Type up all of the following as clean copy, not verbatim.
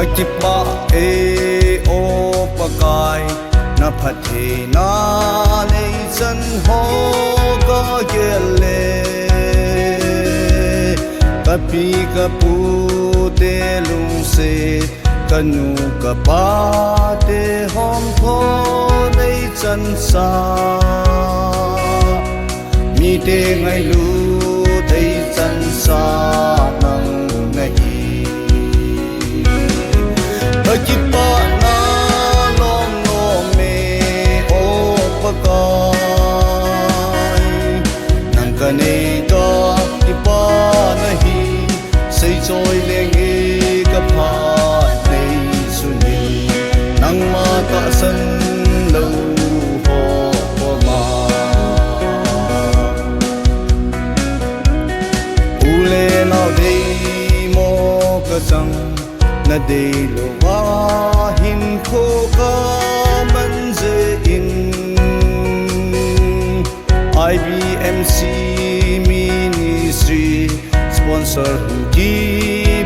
Akipa o pakai na phathi na nei chan ho ka gele kapi kapu te lung se kanu ka pa te hom tho nei chan sa mi te ngai lu thei chan sa nang nahi Akipa na long no me o pakai nang kanei ka ipa nahi sei choi lenge ka pha nei suni nang ma ta san lo ho po ma ule na dei mo ka sang na dei lo wa hin kho ka man ze in IBMC Ministry sponsor hu ki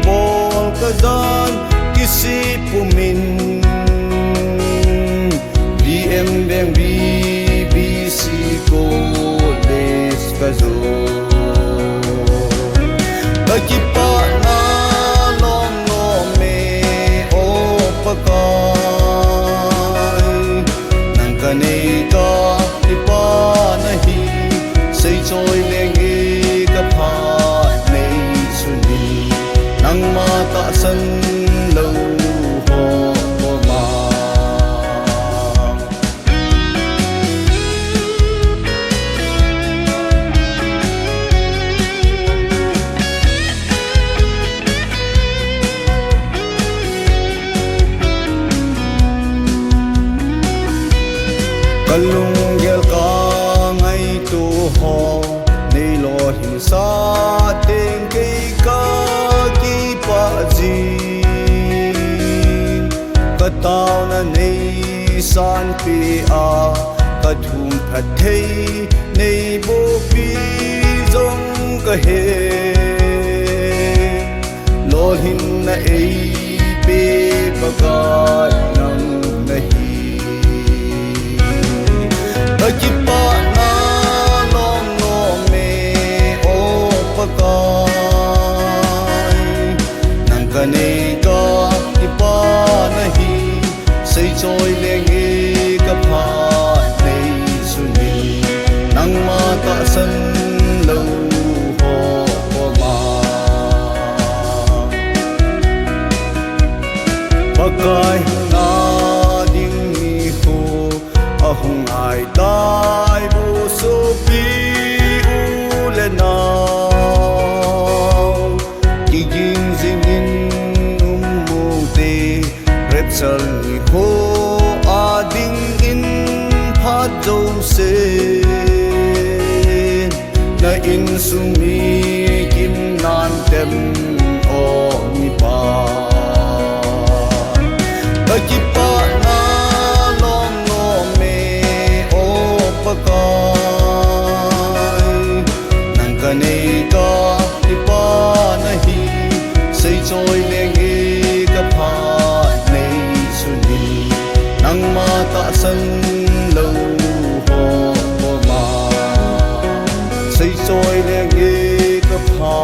bol ka dan kisi pumin BM bang BBC ko les ka zo Akipa na long no me o pakai nang kanei ka ipa nahi sei choi lenge ka pha nei suni nang ma ta san lo ho po ma kalung gel ka ngai tu ho nei lo hin sa teng ke ka ki pa ji ka tao na nei san pi a ka thum phat thei nei bo pi zong ka he lo hin na ei pe pa ka nang nahi Akipa na long no me o pakai nang kanei ka ipa nahi sei choi lenge ka pha nei suni nang ma ta san lo ho po ma pakai na ding ni ho ahung ai dai bo so pi u le na ki jin jin in mu te rep sal ni ho a ding in pha do se na in sumi kim nan tem o ni pa Akipa na long no me o pakai nang kanei ka ipa nahi sei choi lenge ka pha nei suni nang ma ta san lo ho po ma sei choi lenge ka pha